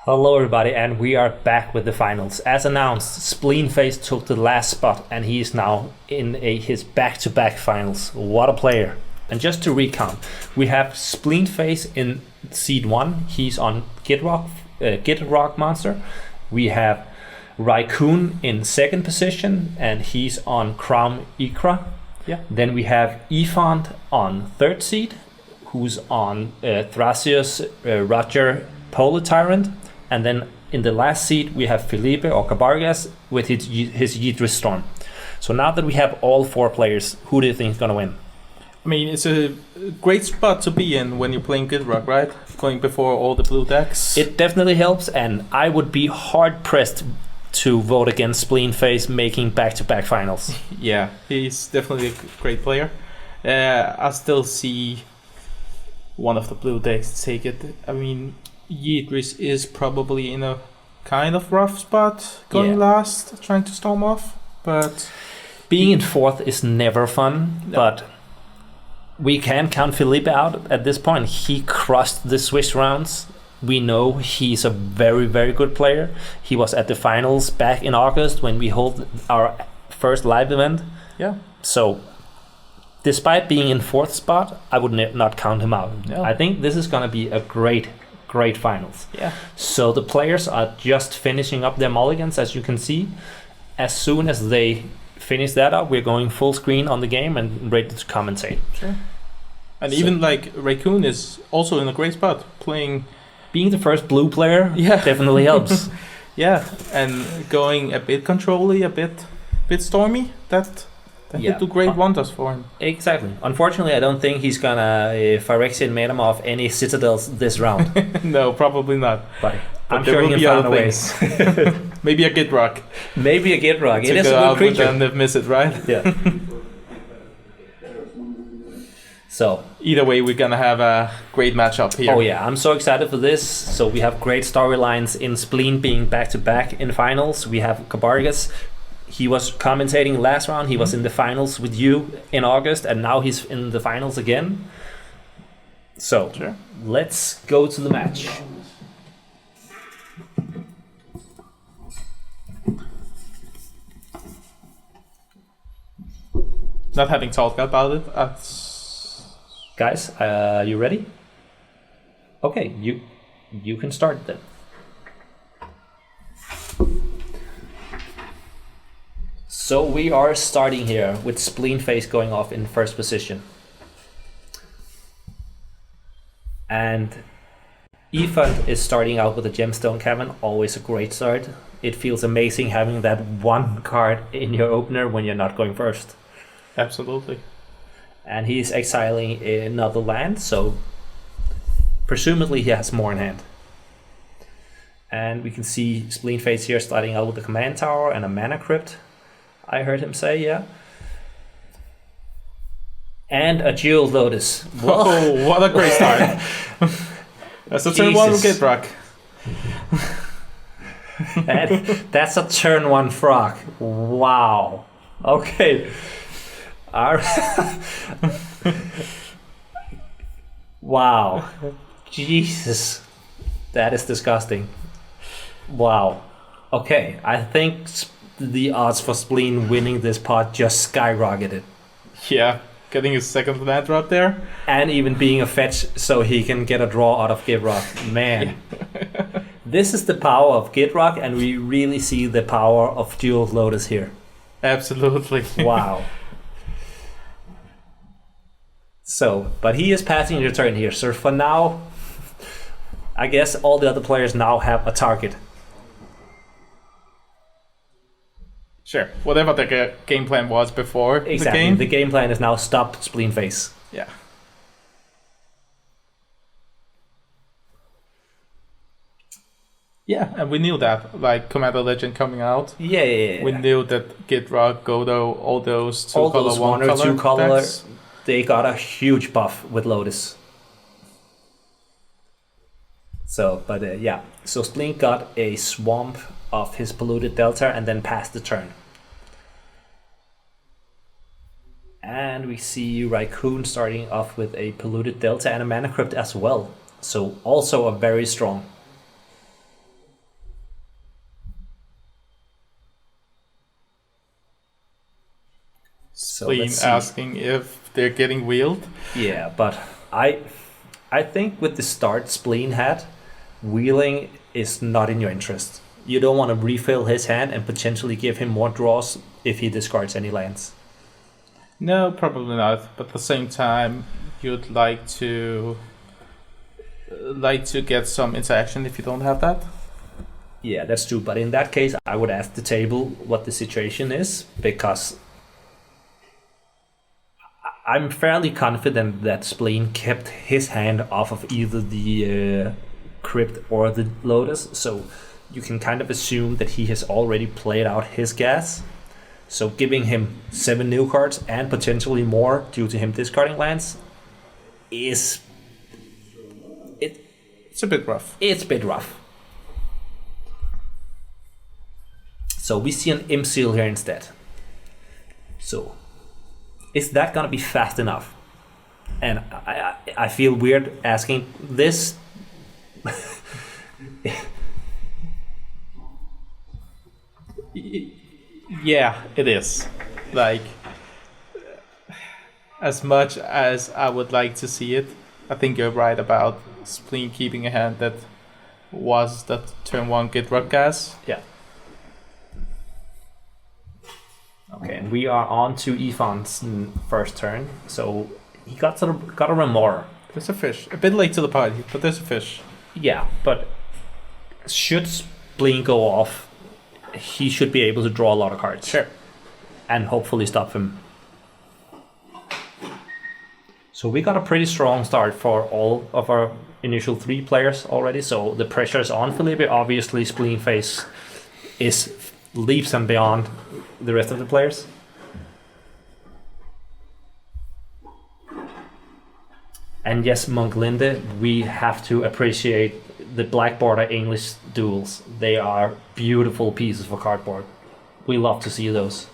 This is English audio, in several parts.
Hello everybody, and we are back with the finals. As announced, Spleenface took the last spot and he is now in his back-to-back finals. What a player. And just to recount, we have Spleenface in seed 1, he's on Gitrog monster. We have Raicune in second position and he's on Kraum Ikra. Yeah. Then we have Efond on third seed, who's on Thrasios, Roger, Polar Tyrant. And then in the last seed we have Felipe or Cabargas with his Yidris Storm. So now that we have all four players, who do you think is going to win? I mean, it's a great spot to be in when you're playing Gitrog, right? Going before all the blue decks. It definitely helps, and I would be hard pressed to vote against Spleenface making back-to-back finals. Yeah, he's definitely a great player. I still see one of the blue decks take it. I mean, Yidris is probably in a kind of rough spot going last, trying to storm off, but being in fourth is never fun. No. But we can count Felipe out at this point. He crossed the Swiss rounds. We know he's a very, very good player. He was at the finals back in August when we held our first live event. Yeah. So despite being in fourth spot, I would not count him out. No. I think this is going to be a great finals. Yeah. So the players are just finishing up their mulligans, as you can see. As soon as they finish that up, we're going full screen on the game and ready to commentate. Sure. And even like Raicune is also in a great spot, being the first blue player. Yeah. Definitely helps. Yeah, and going a bit control-y, a bit stormy. That could do great wonders for him. Exactly. Unfortunately, I don't think he's gonna Phyrexian Manam off any citadels this round. No, probably not. But I'm sure he can find ways. Maybe a Gitrog. Maybe a Gitrog. It is a good creature. And miss it, right? Yeah. So either way, we're gonna have a great matchup here. Oh yeah, I'm so excited for this. So we have great storylines in Spleen being back-to-back in finals. We have Cabargas. He was commentating last round. He was in the finals with you in August, and now he's in the finals again. So let's go to the match. Not having talked about it. Guys, you ready? Okay, you can start then. So we are starting here with Spleenface going off in first position. And Efond is starting out with a Gemstone Cavern, always a great start. It feels amazing having that one card in your opener when you're not going first. Absolutely. And he's exiling another land, so presumably he has more in hand. And we can see Spleenface here starting out with a command tower and a mana crypt. I heard him say, yeah. And a Jewel Lotus. Whoa, what a great start. That's a turn 1 Gitrog. That's a turn 1 frog. Wow. Okay. Wow. Jesus. That is disgusting. Wow. Okay, I think the odds for Spleen winning this pot just skyrocketed. Yeah, getting his second land drop there. And even being a fetch so he can get a draw out of Gitrog. Man. Yeah. This is the power of Gitrog, and we really see the power of Jewel Lotus here. Absolutely. Wow. So, but he is passing the turn here. So for now, I guess all the other players now have a target. Sure, whatever the game plan was before the game. The game plan is now stop Spleenface. Yeah. Yeah, and we knew that, like Commander Legend coming out. Yeah. We knew that Gitrog, Godo, all those one or two color decks, they got a huge buff with Lotus. So, but yeah. So Spleen got a swamp of his polluted delta and then passed the turn. And we see Raicune starting off with a polluted delta and a mana crypt as well. So also a very strong. Spleen let's see. asking if they're getting wheeled. Yeah, but I think with the start Spleen had, wheeling is not in your interest. You don't want to refill his hand and potentially give him more draws if he discards any lands. No, probably not. But at the same time, you'd like to get some interaction if you don't have that. Yeah, that's true. But in that case, I would ask the table what the situation is, because I'm fairly confident that Spleen kept his hand off of either the Crypt or the Lotus, so you can kind of assume that he has already played out his gas. So giving him 7 new cards and potentially more due to him discarding lands is... It's a bit rough. It's a bit rough. So we see an Imp Seal here instead. So is that gonna be fast enough? And I feel weird asking this. Yeah, it is. Like, as much as I would like to see it, I think you're right about Spleen keeping a hand that was that turn 1 Gitrog gas. Yeah. Okay, and we are on to Efond's first turn. So he got a Remora. There's a fish. A bit late to the party, but there's a fish. Yeah, but should Spleen go off, he should be able to draw a lot of cards. Sure. And hopefully stop him. So we got a pretty strong start for all of our initial 3 players already. So the pressure is on Felipe. Obviously, Spleenface is leaps and beyond the rest of the players. And yes, Monk Linde, we have to appreciate the Black Border English duels. They are beautiful pieces for cardboard. We love to see those.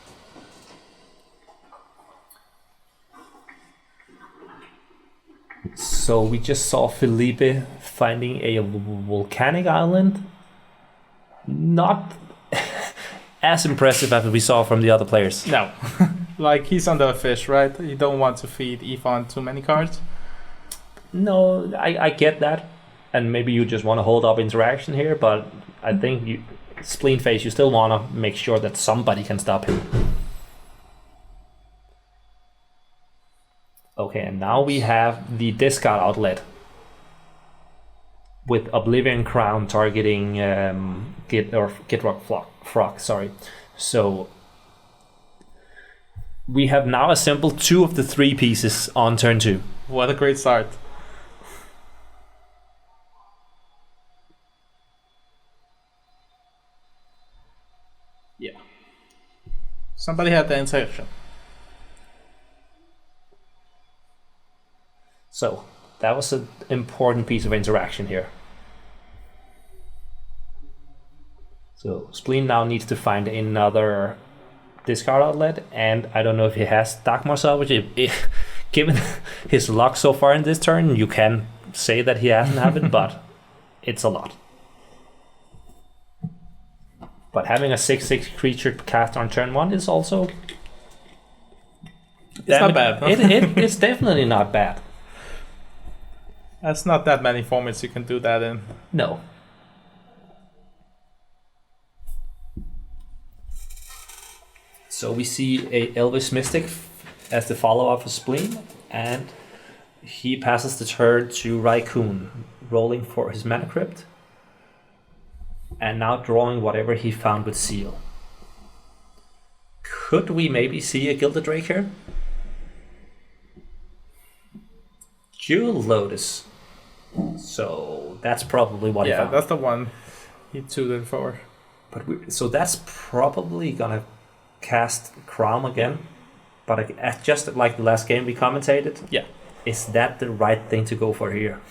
So we just saw Felipe finding a volcanic island. Not as impressive as we saw from the other players. No. Like, he's under a fish, right? You don't want to feed Efond too many cards. No, I get that. And maybe you just want to hold up interaction here, but I think Spleenface, you still want to make sure that somebody can stop him. Okay, and now we have the discard outlet with Oblivion Crown targeting Gitrog Frog, sorry. So we have now assembled 2 of the 3 pieces on turn 2. What a great start. Yeah. Somebody had the insertion. So that was an important piece of interaction here. So Spleen now needs to find another discard outlet, and I don't know if he has Darkmoor Salvage. Given his luck so far in this turn, you can say that he hasn't have it, but it's a lot. But having a 6/6 creature cast on turn 1 is also... It's not bad. Huh? It's definitely not bad. That's not that many formats you can do that in. No. So we see a Elvish Mystic as the follow-up for Spleen, and he passes the turn to Raicune, rolling for his Mana Crypt, and now drawing whatever he found with Seal. Could we maybe see a Gilded Drake here? Jewel Lotus. So that's probably what he found. Yeah, that's the one he tutored for. But so that's probably gonna cast Kraum again. But just like the last game we commentated, yeah, is that the right thing to go for here?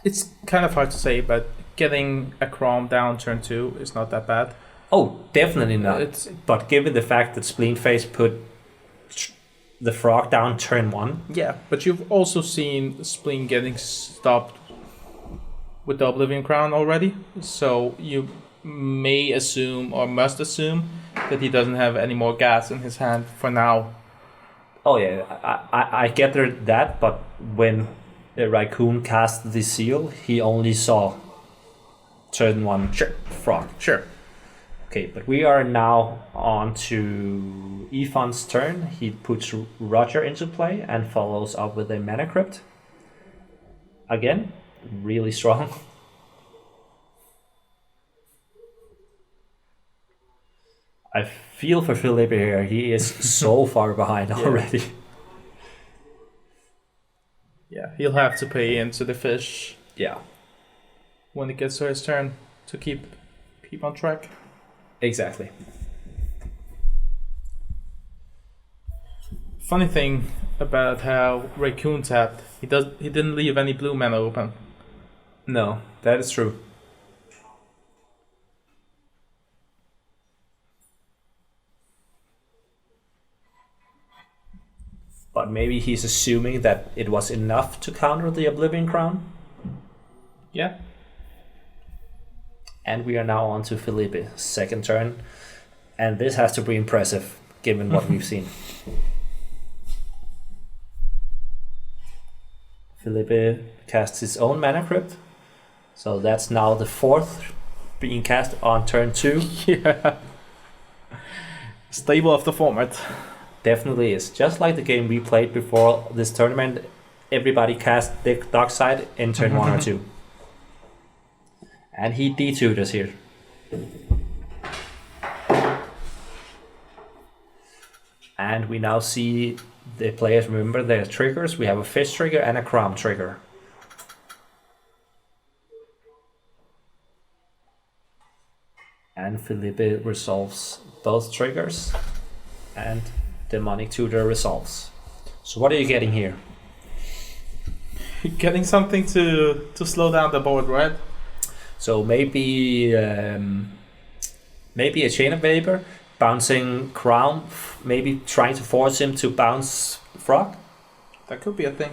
It's kind of hard to say, but getting a Kraum down turn 2 is not that bad. Oh, definitely not. But given the fact that Spleenface put the frog down turn 1. Yeah, but you've also seen Spleen getting stopped with the Oblivion Crown already. So you may assume or must assume that he doesn't have any more gas in his hand for now. Oh yeah, I get that, but when Raicune cast the seal, he only saw turn 1 frog. Sure. Okay, but we are now on to Efond's turn. He puts Roger into play and follows up with a Mana Crypt. Again, really strong. I feel for Felipe here. He is so far behind already. Yeah, he'll have to pay into the fish. Yeah. When it gets to his turn to keep on track. Exactly. Funny thing about how Raicune tapped, he didn't leave any blue mana open. No, that is true. But maybe he's assuming that it was enough to counter the Oblivion Crown. Yeah. And we are now on to Felipe's second turn. And this has to be impressive, given what we've seen. Felipe casts his own Mana Crypt. So that's now the fourth being cast on turn 2. Yeah. Stable of the format. Definitely is. Just like the game we played before this tournament, everybody cast the dark side in turn 1 or 2. And he D2'd us here. And we now see the players remember their triggers. We have a fish trigger and a Kraum trigger. And Felipe resolves both triggers. And Demonic Tutor resolves. So what are you getting here? Getting something to slow down the board, right? So maybe a Chain of Vapor, bouncing Kraum, maybe trying to force him to bounce Frog? That could be a thing.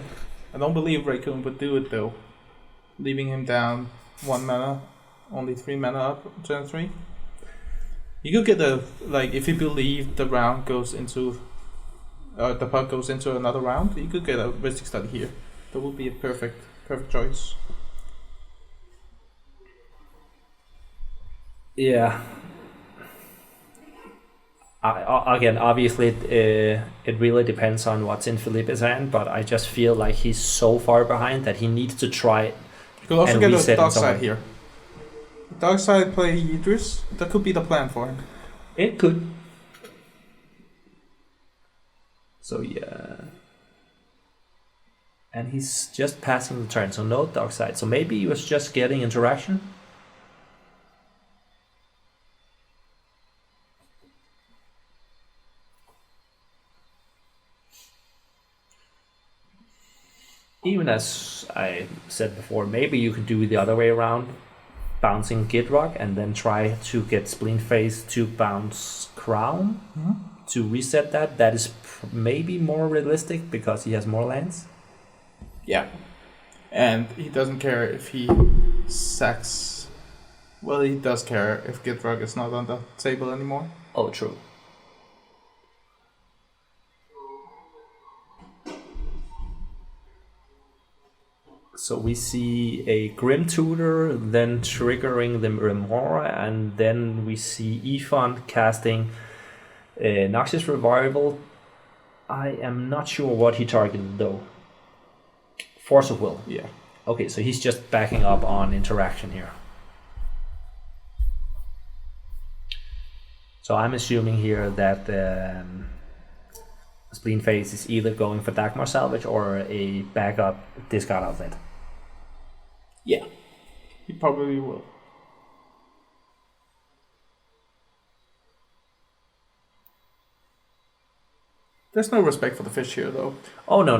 I don't believe Raicune would do it though. Leaving him down 1 mana, only 3 mana up on turn 3. You could get if you believe the round goes into the puck goes into another round, you could get a Mystic Study here. That would be a perfect choice. Yeah. Again, obviously, it really depends on what's in Felipe's hand, but I just feel like he's so far behind that he needs to try. You could also get a dark side way. here. Dark side play Yidris. That could be the plan for him. It could. So yeah. And he's just passing the turn, so no dark side. So maybe he was just getting interaction. Even as I said before, maybe you could do the other way around, bouncing Gitrog and then try to get Spleenface to bounce Kraum to reset that. That is maybe more realistic because he has more lands. Yeah. And he doesn't care if he sacks. Well, he does care if Gitrog is not on the table anymore. Oh, true. So we see a Grim Tutor, then triggering the Remora, and then we see Efond casting Noxious Revival. I am not sure what he targeted though. Force of Will. Yeah. Okay, so he's just backing up on interaction here. So I'm assuming here that Spleenface is either going for Dagmar Salvage or a backup discard outlet. Yeah, he probably will. There's no respect for the fish here, though. Oh, no.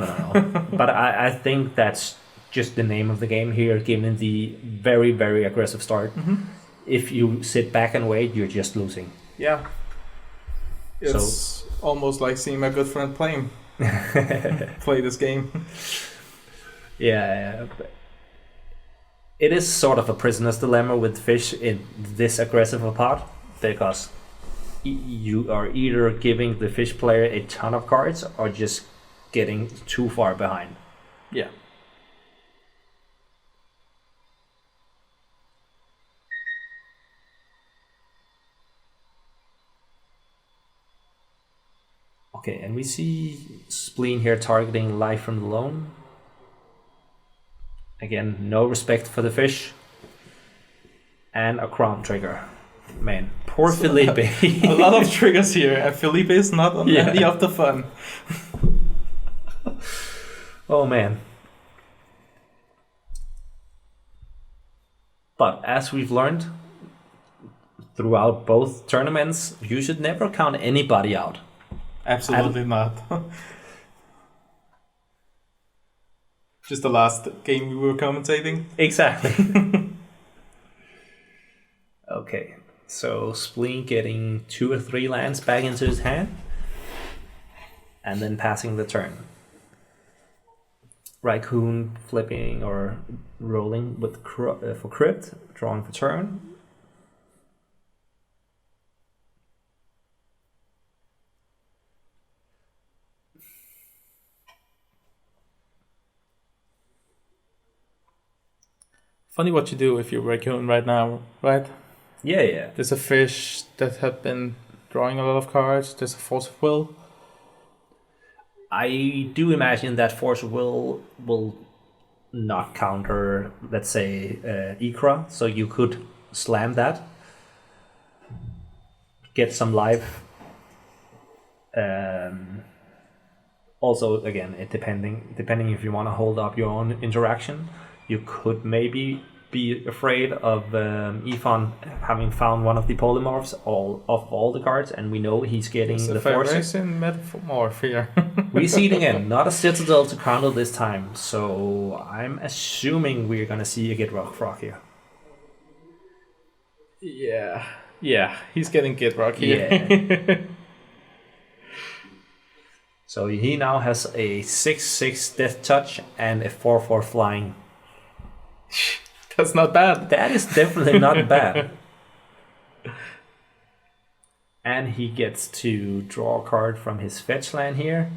But I think that's just the name of the game here, given the very, very aggressive start. Mm-hmm. If you sit back and wait, you're just losing. Yeah. It's almost like seeing my good friend play this game. Yeah. it is sort of a prisoner's dilemma with fish in this aggressive a part, because you are either giving the fish player a ton of cards or just getting too far behind. Yeah. Okay, and we see Spleen here targeting Life from the Loan. Again, no respect for the fish. And a Kraum trigger. Man, poor Felipe. A lot of triggers here, and Felipe is not on any of the fun. Oh man. But as we've learned throughout both tournaments, you should never count anybody out. Absolutely not. Just the last game we were commentating. Exactly. Okay, so Spleen getting 2 or 3 lands back into his hand, and then passing the turn. Raicune flipping or rolling with for crypt, drawing for turn. Funny what you do if you're Raicune right now, right? Yeah. There's a fish that have been drawing a lot of cards. There's a Force of Will. I do imagine that Force of Will not counter, let's say, Ikra, so you could slam that, get some life. Also, again, it depending if you want to hold up your own interaction, you could maybe be afraid of Efond having found one of the polymorphs of all the cards, and we know he's getting the force. In Metamorph here. We see it again, not a Citadel to counter this time, so I'm assuming we're gonna see a Gitrog here. Yeah, he's getting Gitrog here. Yeah. So he now has a 6/6 Death Touch and a 4/4 Flying. That's not bad. That is definitely not bad. And he gets to draw a card from his fetch land here.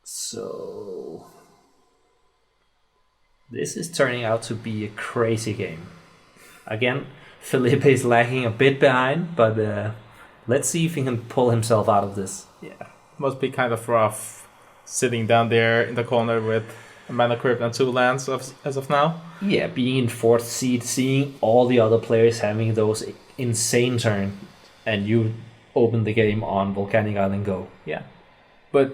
So this is turning out to be a crazy game. Again, Felipe is lagging a bit behind, but let's see if he can pull himself out of this. Yeah, must be kind of rough sitting down there in the corner with a mana crypt and 2 lands as of now. Yeah, being in 4th seed, seeing all the other players having those insane turns, and you open the game on Volcanic Island Go. Yeah, but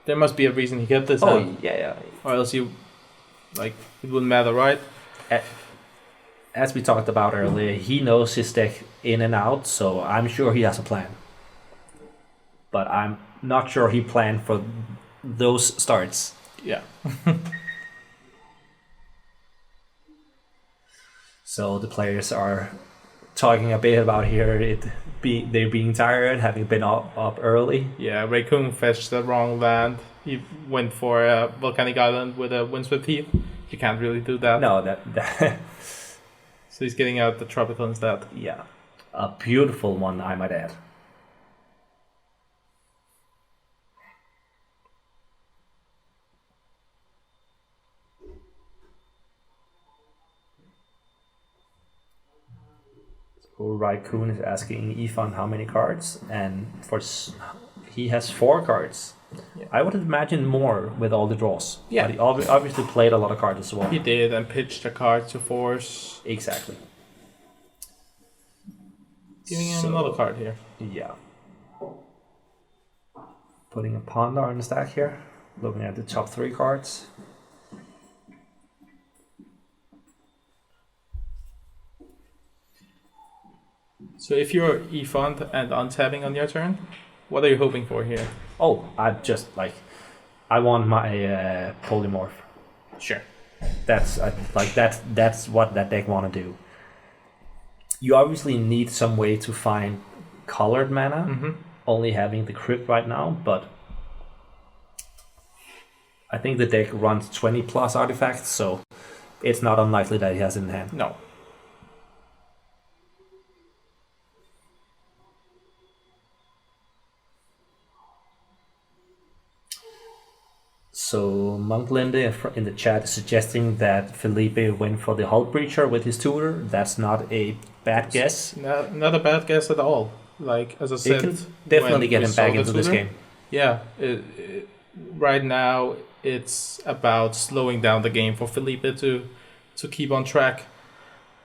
there must be a reason he kept this. Yeah. Or else it wouldn't matter, right? As we talked about earlier, he knows his deck in and out, so I'm sure he has a plan. But I'm not sure he planned for those starts. Yeah. So the players are talking a bit about here they're being tired, having been up early. Yeah, Raicune fetched the wrong land. He went for a Volcanic Island with a Windswept Heath. You can't really do that. No, that So he's getting out the Tropical instead. Yeah, a beautiful one, I might add. So Raicune is asking Efond how many cards, and he has 4 cards. Yeah. I would imagine more with all the draws. Yeah. But he obviously played a lot of cards as well. He did, and pitched a card to force. Exactly. Giving him another card here. Yeah. Putting a Ponder on the stack here. Looking at the top 3 cards. So if you're Efond and untapping on your turn, what are you hoping for here? Oh, I want my polymorph. Sure. That's what that deck want to do. You obviously need some way to find colored mana, only having the crypt right now, but I think the deck runs 20 plus artifacts, so it's not unlikely that he has it in hand. No. So Monklinde in the chat is suggesting that Felipe went for the Hull Breacher with his tutor. That's not a bad guess. Not a bad guess at all. Like, as I said, it can definitely get him back into this game. Yeah, right now it's about slowing down the game for Felipe to keep on track,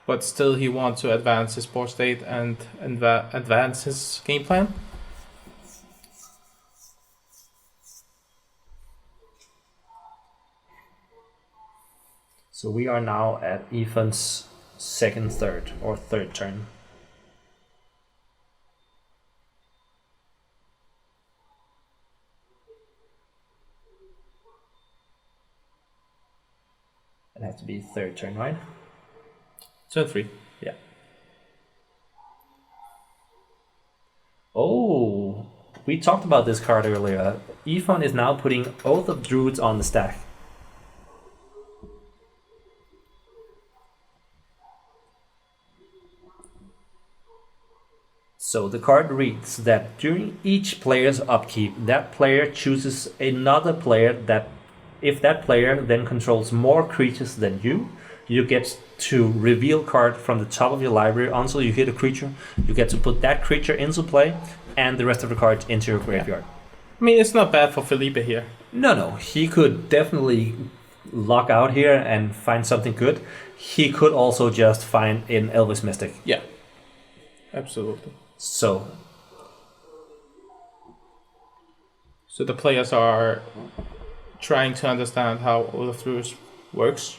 but still he wants to advance his board state and advance his game plan. So we are now at Efond's third turn. It has to be third turn, right? Turn 3. Yeah. Oh, we talked about this card earlier. Efond is now putting Oath of Druids on the stack. So the card reads that during each player's upkeep, that player chooses another player that, if that player then controls more creatures than you get to reveal card from the top of your library until you hit a creature. You get to put that creature into play and the rest of the cards into your graveyard. I mean, it's not bad for Felipe here. No, he could definitely lock out here and find something good. He could also just find an Elvis Mystic. Yeah, absolutely. So the players are trying to understand how Oath of Druids works.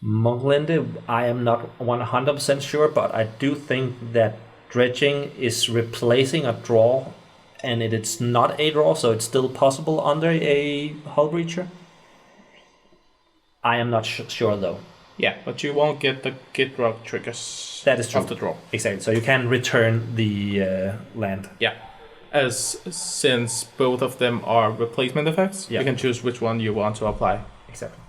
Monklinde, I am not 100% sure, but I do think that dredging is replacing a draw, and it's not a draw, so it's still possible under a Hull Breacher. I am not sure though. Yeah, but you won't get the Gitrog triggers. That is true. Of the draw. Exactly. So you can return the land. Yeah, since both of them are replacement effects, you can choose which one you want to apply. Exactly.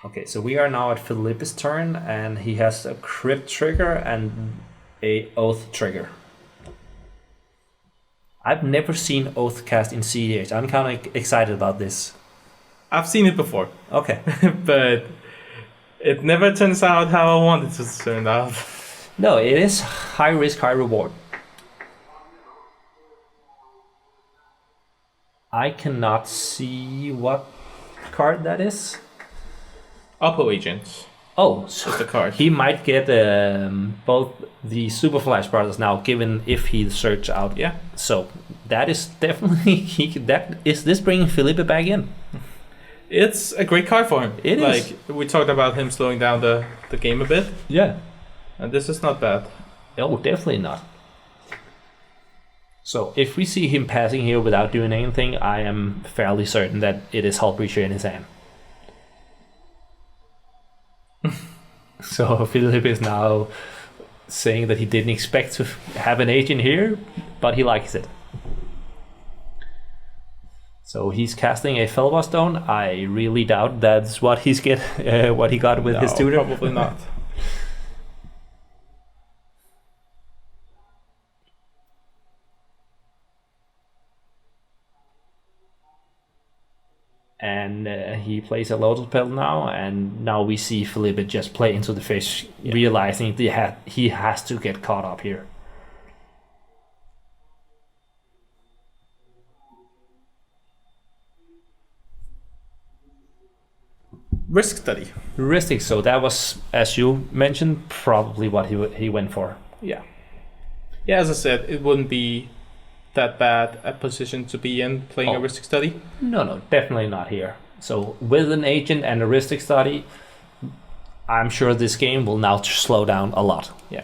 Okay, so we are now at Felipe's turn, and he has a Crypt trigger and a Oath trigger. I've never seen Oath cast in cEDH. I'm kind of excited about this. I've seen it before. Okay. But it never turns out how I wanted it to turn out. No, it is high risk, high reward. I cannot see what card that is. Oppo Agent. Oh, so the card. He might get both the Super Flash Brothers now, given if he search out. Yeah. So that is definitely this bringing Felipe back in? It's a great card for him. It is. Like, we talked about him slowing down the game a bit. Yeah. And this is not bad. Oh, definitely not. So if we see him passing here without doing anything, I am fairly certain that it is Hull Breacher in his hand. So Philip is now saying that he didn't expect to have an agent here, but he likes it. So he's casting a Felva Stone. I really doubt that's what he got with his tutor. Probably not. And he plays a Lotus Petal now, and now we see Felipe just play into the fish, realizing he has to get caught up here. Risk study. Ristic, so that was, as you mentioned, probably what he went for. Yeah. Yeah, as I said, it wouldn't be that bad a position to be in playing a Ristic study. No, definitely not here. So with an agent and a Ristic study, I'm sure this game will now slow down a lot. Yeah.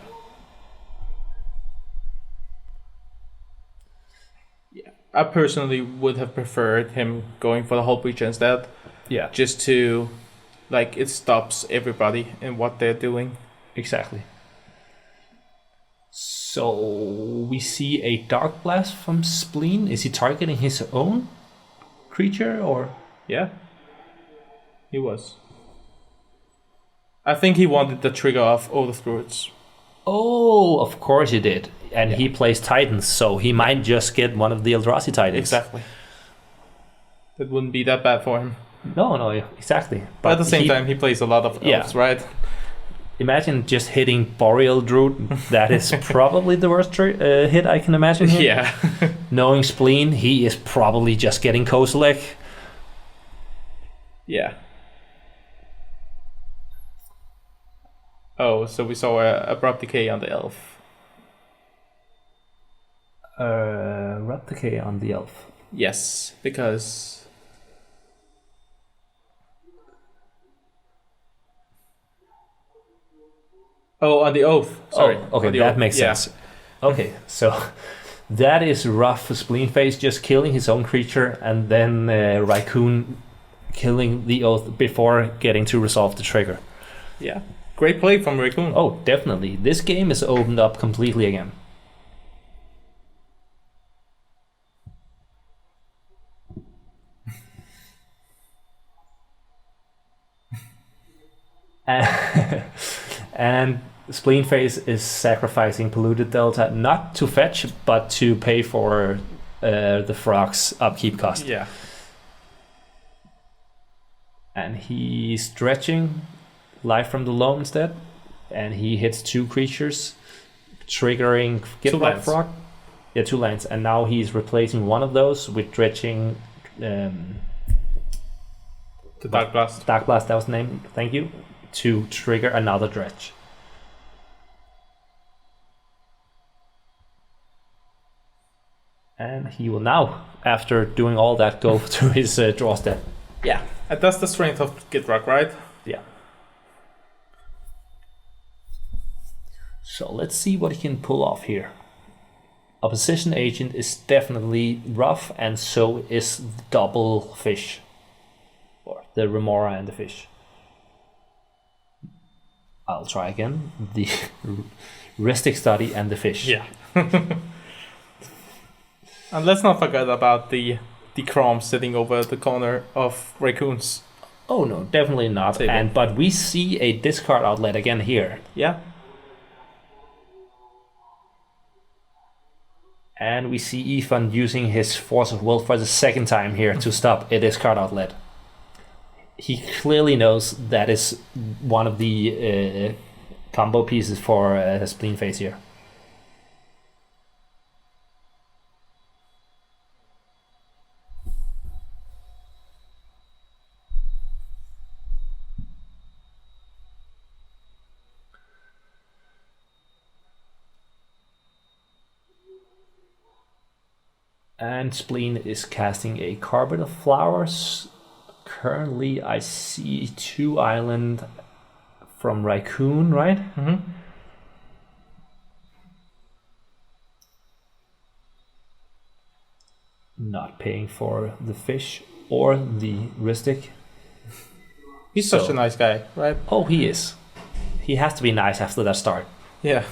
I personally would have preferred him going for the whole breach instead. Yeah. Just to, like, it stops everybody in what they're doing. Exactly. So we see a Dark Blast from Spleen. Is he targeting his own creature or? Yeah. He was. I think he wanted the trigger off Oath of Druids. Oh, of course he did. And he plays Titans, so he might just get one of the Eldrazi Titans. Exactly. That wouldn't be that bad for him. No, exactly. But at the same time, he plays a lot of elves, right? Imagine just hitting Boreal Druid. That is probably the worst hit I can imagine here. Yeah. Knowing Spleen, he is probably just getting Kozilek. Yeah. Oh, so we saw a Abrupt Decay on the elf. Abrupt Decay on the elf. Yes, because... Oh, on the Oath. Sorry. Oh, okay, that makes sense. Okay, so that is rough for Spleenface, just killing his own creature, and then Raicune killing the Oath before getting to resolve the trigger. Yeah. Great play from Raicune. Oh, definitely. This game is opened up completely again. And Spleenface is sacrificing Polluted Delta not to fetch, but to pay for the frog's upkeep cost. Yeah. And he's stretching Life from the Loam instead, and he hits 2 creatures, triggering Gitrog Frog. Yeah, 2 lands, and now he's replacing one of those with dredging. The Dark Blast. Dark Blast, that was the name. Thank you. To trigger another dredge. And he will now, after doing all that, go to his draw step. Yeah, and that's the strength of Gitrog, right? Yeah. So let's see what he can pull off here. Opposition Agent is definitely rough, and so is the double fish. Or the Remora and the fish. I'll try again. The Ristic Study and the fish. Yeah. And let's not forget about the Kraum sitting over the corner of Raicune's. Oh no, definitely not. But we see a discard outlet again here. Yeah. And we see Efond using his Force of Will for the second time here to stop a discard outlet. He clearly knows that is one of the combo pieces for Spleenface here. And Spleen is casting a Carpet of Flowers. Currently, I see 2 island from Raicune, right? Mm-hmm. Not paying for the fish or the Ristic. He's such a nice guy, right? Oh, he is. He has to be nice after that start. Yeah.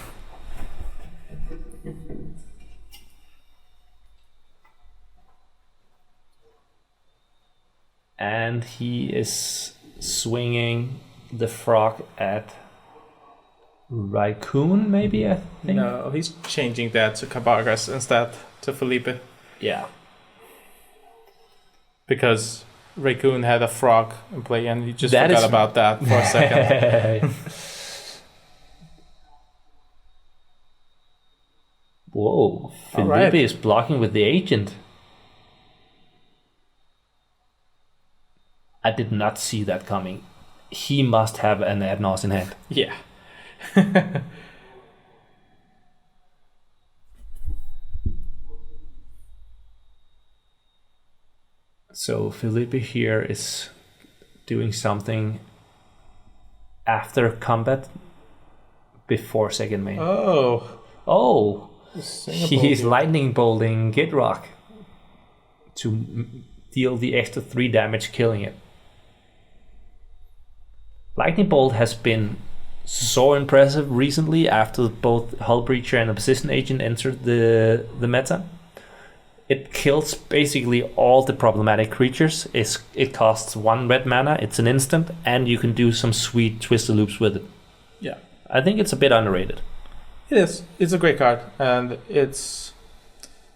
And he is swinging the frog at Raicune, maybe, I think? No, he's changing that to Cabargas instead, to Felipe. Yeah. Because Raicune had a frog in play and he just forgot about that for a second. Whoa, Felipe is blocking with the agent. I did not see that coming. He must have an Adnos in hand. Yeah. So Felipe here is doing something after combat, before second main. Oh. He's lightning bolting Gitrog. to deal the extra 3 damage killing it. Lightning Bolt has been so impressive recently after both Hull Breacher and Opposition Agent entered the meta. It kills basically all the problematic creatures. It costs 1 red mana, it's an instant, and you can do some sweet twister loops with it. Yeah. I think it's a bit underrated. It is. It's a great card, and it's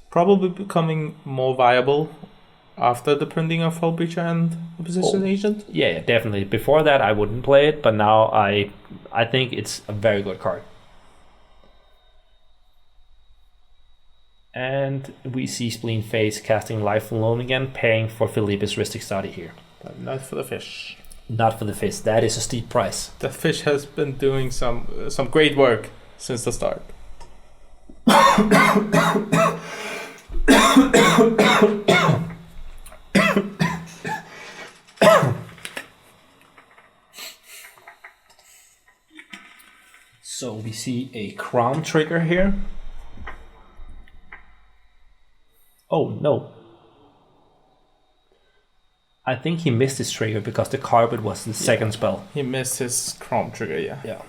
probably becoming more viable after the printing of Hull Breacher and Opposition Agent. Yeah, definitely. Before that, I wouldn't play it, but now I think it's a very good card. And we see Spleenface casting Life Alone again, paying for Philippe's Ristic Study here. But not for the fish. Not for the fish. That is a steep price. The fish has been doing some great work since the start. So we see a Kraum trigger here. Oh no. I think he missed his trigger because the carpet was the second spell. He missed his Kraum trigger, yeah. Yeah.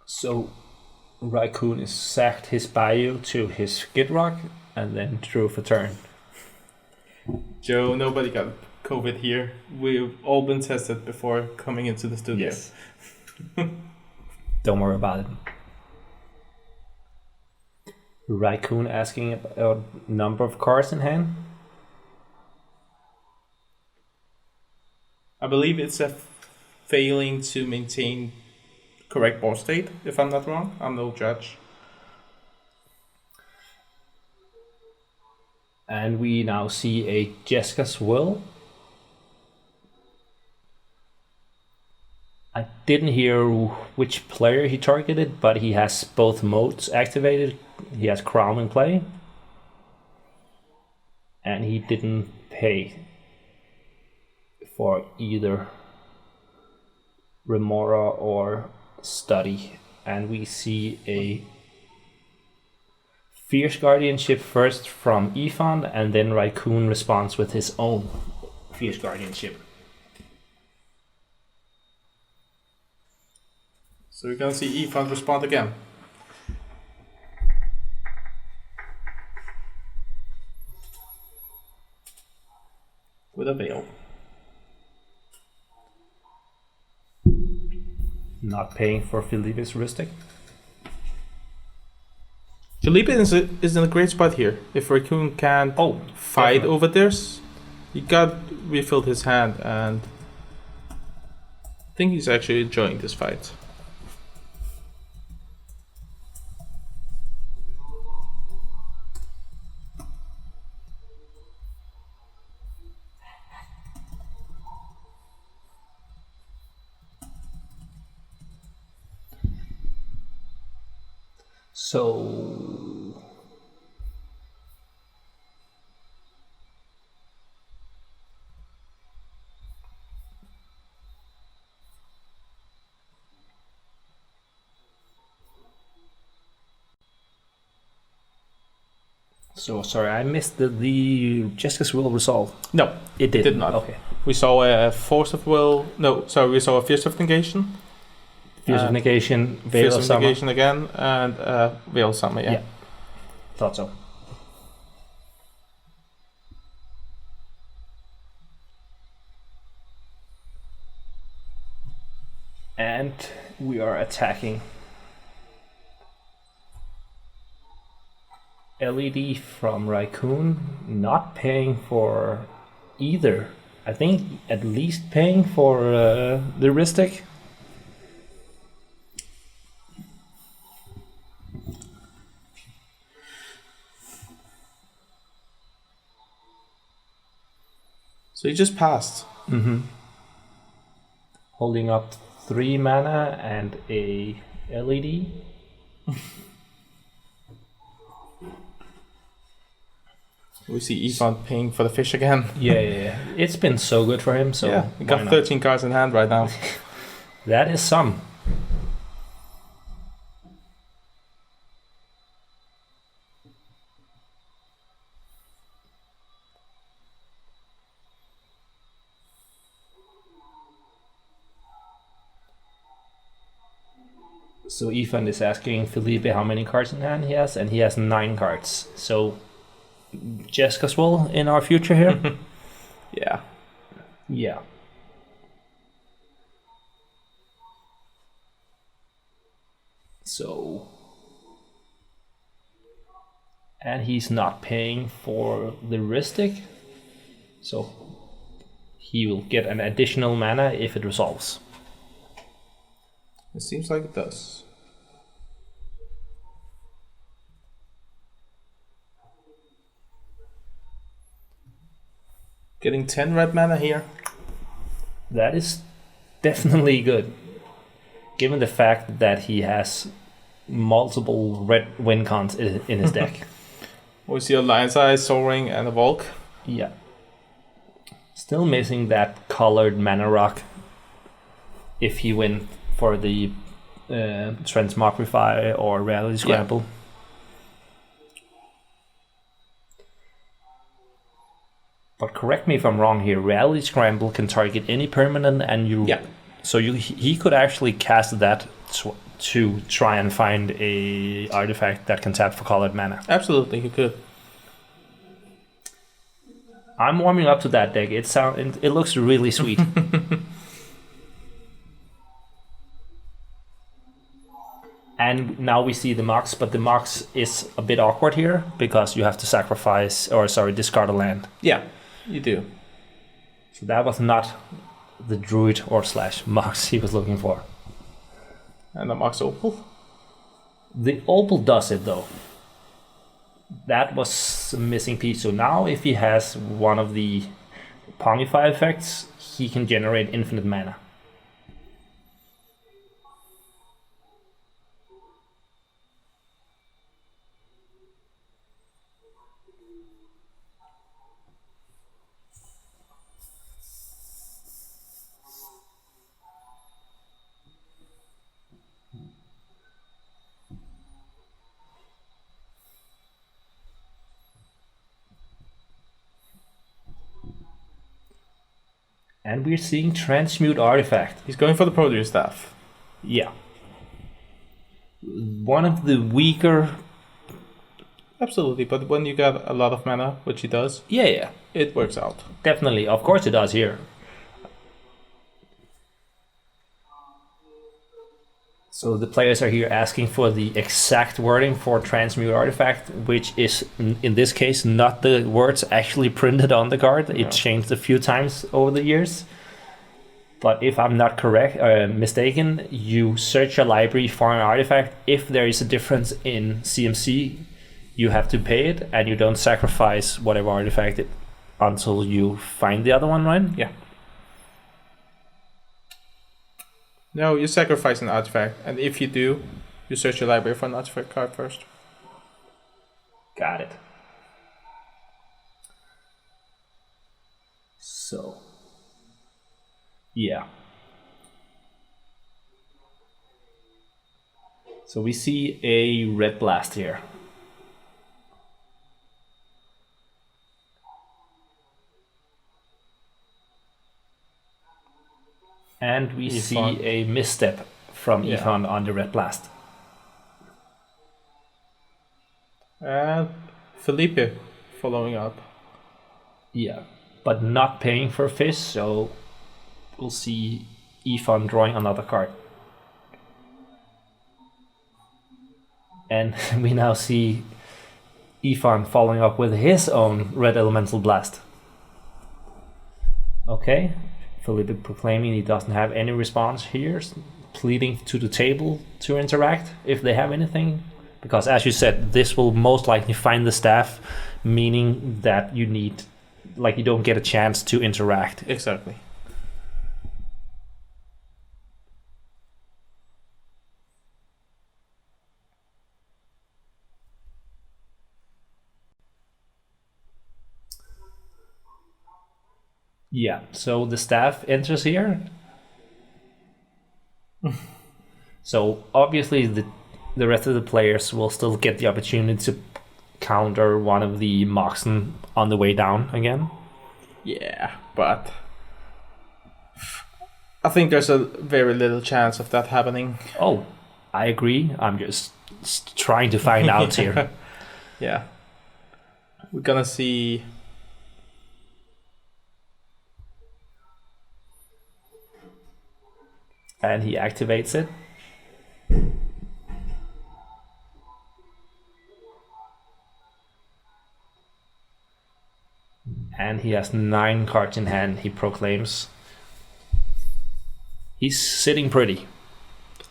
So Raicune is sacked his bio to his Gitrog and then drew for turn. Joe, nobody got COVID here. We've all been tested before coming into the studio. Yes. Don't worry about it. Raicune asking about number of cards in hand. I believe it's a failing to maintain correct board state, if I'm not wrong. I'm no judge. And we now see a Jeska's Will. I didn't hear which player he targeted, but he has both modes activated. He has Kraum in play. And he didn't pay for either Remora or Study. And we see a Fierce Guardianship first from Efond, and then Raicune responds with his own Fierce Guardianship. So we're gonna see Efond respond again. With a veil. Not paying for Philippe's Ristic. Felipe is in a great spot here. If Raicune can't fight definitely. over this, he got refilled his hand, and I think he's actually enjoying this fight. So sorry, I missed the Jeska's Will resolve. No, It did not. Okay. We saw a Force of Will. No, sorry, we saw a Fierce of Negation. Fierce of Negation, Veil Fierce of of Summer. Negation again, and Veil of Summer, yeah. Yeah. Thought so. And we are attacking LED from Raicune, not paying for either. I think at least paying for the Ristic. So he just passed. Mm-hmm. Holding up 3 mana and a LED. We see Efond paying for the fish again. Yeah. It's been so good for him. So yeah, he why got not? 13 cards in hand right now. That is some. So Efond is asking Felipe how many cards in hand he has, and he has 9 cards. So Jessica's will in our future here. yeah. Yeah. So, and he's not paying for the Ristic, so he will get an additional mana if it resolves. It seems like it does. Getting 10 red mana here. That is definitely good, given the fact that he has multiple red win cons in his deck. We see a Lion's Eye, Soul Ring, and a Volk. Yeah. Still missing that colored mana rock if he went for the Transmogrify or Reality Scramble. Yeah. But correct me if I'm wrong here, Reality Scramble can target any permanent and you... Yeah. So he could actually cast that to try and find a artifact that can tap for colored mana. Absolutely, he could. I'm warming up to that deck. It looks really sweet. And now we see the Mox, but the Mox is a bit awkward here because you have to discard a land. Yeah, you do. So that was not the Druid or / Mox he was looking for. And the Mox Opal? The Opal does it though. That was a missing piece. So now if he has one of the Pongify effects, he can generate infinite mana. And we're seeing Transmute Artifact. He's going for the Produce Staff. Yeah. One of the weaker... Absolutely, but when you got a lot of mana, which he does... Yeah. It works out. Definitely, of course it does here. So the players are here asking for the exact wording for Transmute Artifact, which is, in this case, not the words actually printed on the card. It changed a few times over the years. But if I'm not mistaken, you search your library for an artifact. If there is a difference in CMC, you have to pay it, and you don't sacrifice whatever artifact until you find the other one, right? Yeah. No, you sacrifice an artifact, and if you do, you search your library for an artifact card first. Got it. So, yeah. So we see a red blast here. And we Efond. see a misstep from Efond on the red blast. And Felipe following up. Yeah, but not paying for fish, so we'll see Efond drawing another card. And we now see Efond following up with his own red elemental blast. Okay. Felipe proclaiming he doesn't have any response here, pleading to the table to interact if they have anything. Because as you said, this will most likely find the staff, meaning that you don't get a chance to interact. Exactly. Yeah, so the staff enters here. So obviously the rest of the players will still get the opportunity to counter one of the Moxen on the way down again. Yeah, but I think there's a very little chance of that happening. Oh, I agree. I'm just trying to find out here. Yeah. We're gonna see. And he activates it. And he has 9 cards in hand, he proclaims. He's sitting pretty.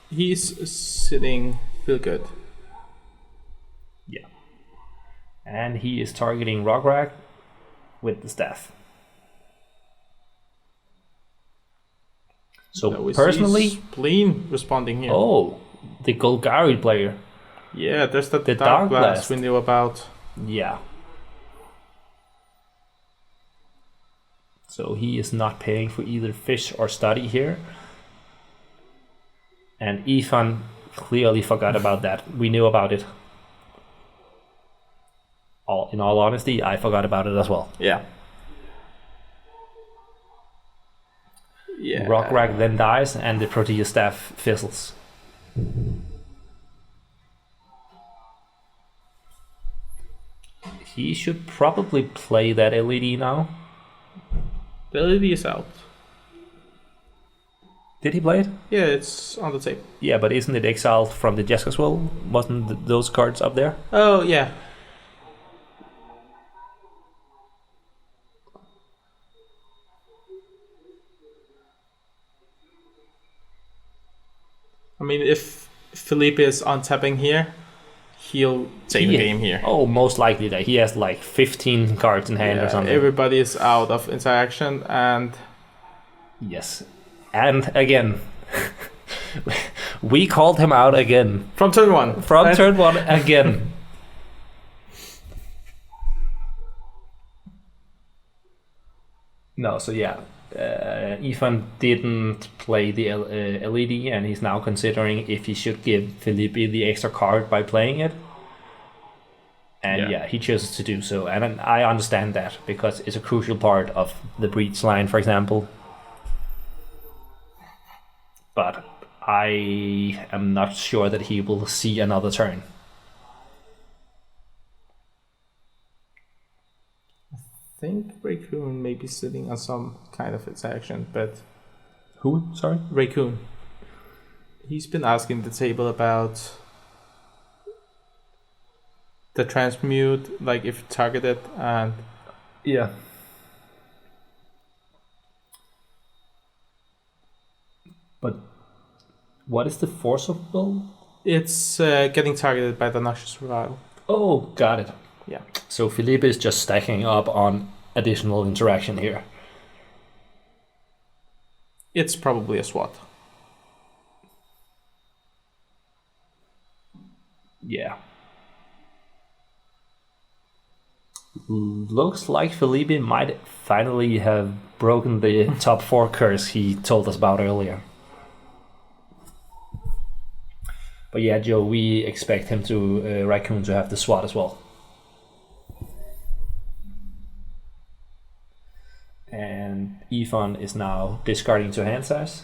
He's sitting real good. Yeah. And he is targeting Rograkh with the staff. So personally, Spleen responding here. Oh, the Golgari player. Yeah, there's the Dark Blast we knew about. Yeah. So he is not paying for either fish or study here. And Efond clearly forgot about that. We knew about it. In all honesty, I forgot about it as well. Yeah. Yeah. Rograkh then dies and the Proteus staff fizzles. He should probably play that LED now. The LED is out. Did he play it? Yeah, it's on the tape. Yeah, but isn't it exiled from the Jesk as well? Wasn't those cards up there? Oh, yeah. I mean, if Felipe is untapping here, he'll take the game here. Oh, most likely that. He has like 15 cards in hand or something. Everybody is out of interaction and... Yes. And again, we called him out again. From turn 1. Turn 1 again. No, so yeah. Efond didn't play the LED and he's now considering if he should give Felipe the extra card by playing it. And yeah, he chooses to do so. And I understand that because it's a crucial part of the breach line, for example. But I am not sure that he will see another turn. I think Raicune may be sitting on some kind of interaction, but... Who? Sorry? Raicune. He's been asking the table about the transmute, like if targeted and... Yeah. But what is the force of will? It's getting targeted by the Noxious Revival. Oh, got it. Yeah. So Felipe is just stacking up on additional interaction here. It's probably a SWAT. Yeah. Looks like Felipe might finally have broken the top 4 curse he told us about earlier. But yeah, Joe, we expect him to Raicune to have the SWAT as well. And Efond is now discarding to hand size.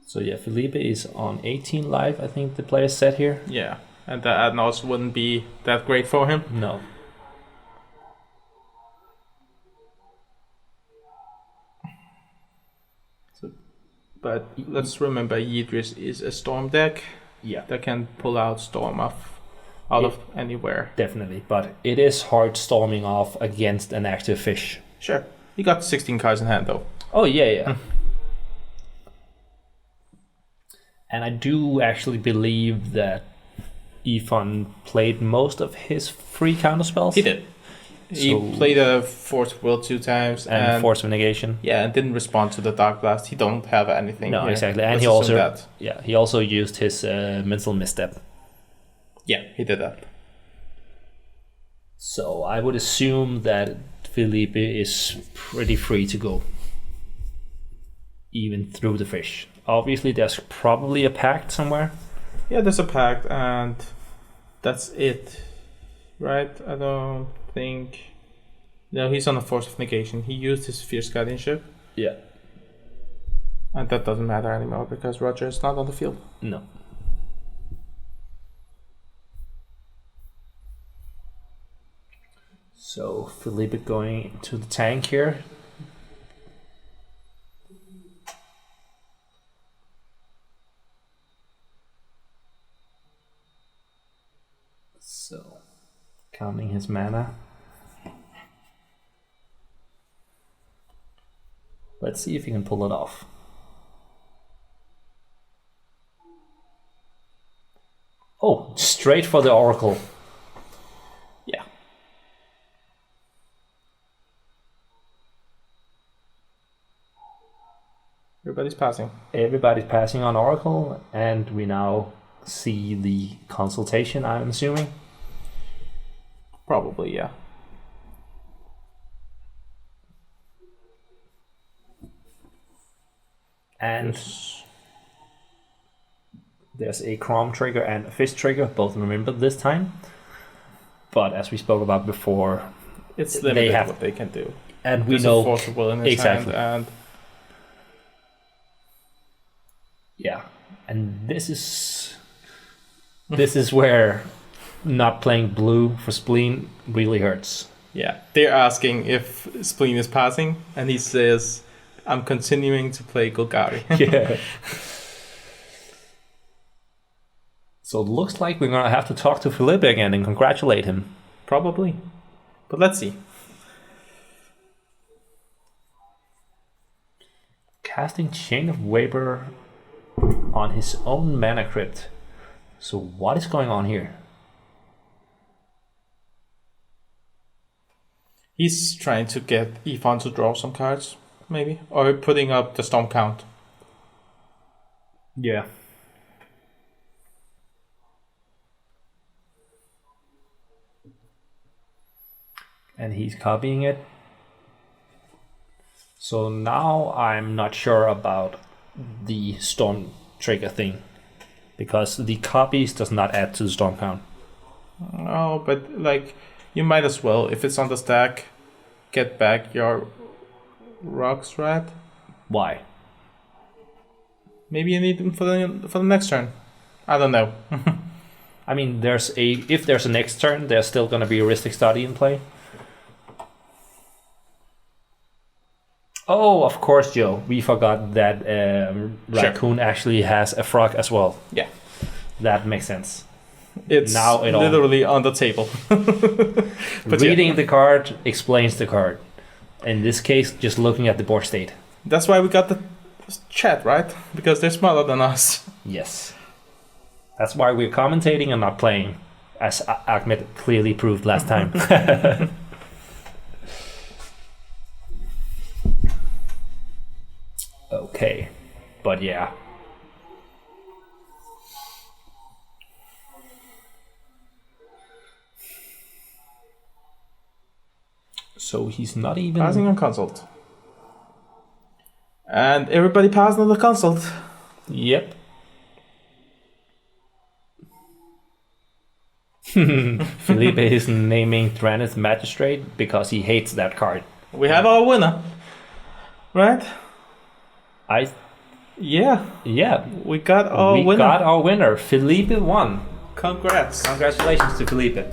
So yeah, Felipe is on 18 life, I think the player said here. Yeah, and the Adnos wouldn't be that great for him. No. But let's remember Yidris is a storm deck. Yeah. That can pull out storm out of anywhere. Definitely, but it is hard storming off against an active fish. Sure. You got 16 cards in hand though. Oh yeah. And I do actually believe that Efond played most of his free counterspells. He did. He So- played a Force of Will 2 times and Force of Negation. yeah, and didn't respond to the Dark Blast. He don't have anything. No, here. exactly. And Let's he assume also that. he also used his mental misstep. Yeah, he did that. So I would assume that Felipe is pretty free to go, even through the fish. Obviously, there's probably a pact somewhere. Yeah, there's a pact, and that's it, right? I don't think. No, he's on a Force of Negation. He used his Fierce Guardianship, Yeah. and that doesn't matter anymore because Roger is not on the field. No. So Felipe going to the tank here. So counting his mana. Let's see if he can pull it off. Oh, straight for the Oracle. Yeah. Everybody's passing. Everybody's passing on Oracle, and we now see the consultation, I'm assuming. Probably, yeah. And there's a Kraum trigger and a Fish trigger, both remembered this time. But as we spoke about before, It's They limited have- what they can do. and we There's know a Force of Will in his exactly. hand, and Yeah, and this is where not playing blue for Spleen really hurts. yeah, they're asking if Spleen is passing, and he says, "I'm continuing to play Golgari." Yeah. So it looks like we're gonna have to talk to Felipe again and congratulate him. Probably, but let's see. Casting Chain of Vapor on his own mana crypt. So what is going on here? He's trying to get Efond to draw some cards, maybe, or putting up the storm count. Yeah. And he's copying it. So now I'm not sure about the storm trigger thing, because the copies does not add to the storm count. Oh, but like, you might as well, if it's on the stack, get back your rocks, right? Why? Maybe you need them for the next turn. I don't know. I mean, if there's a next turn, there's still going to be a Heuristic Study in play. Oh, of course, Joe. We forgot that Raicune actually has a frog as well. Yeah, That makes sense. it's Now it all- literally on the table. But Reading the card explains the card. In this case, just looking at the board state. that's why we got the chat, right? Because they're smarter than us. Yes. That's why we're commentating and not playing, as Ahmed clearly proved last time. Okay, but yeah. So he's not even... Passing on consult. And everybody passed on the consult. Yep. Felipe is naming Thraneth Magistrate because he hates that card. We have our winner. Right? Yeah, Yeah, we got our we winner. got our winner. Felipe won. Congrats. Congratulations to Felipe.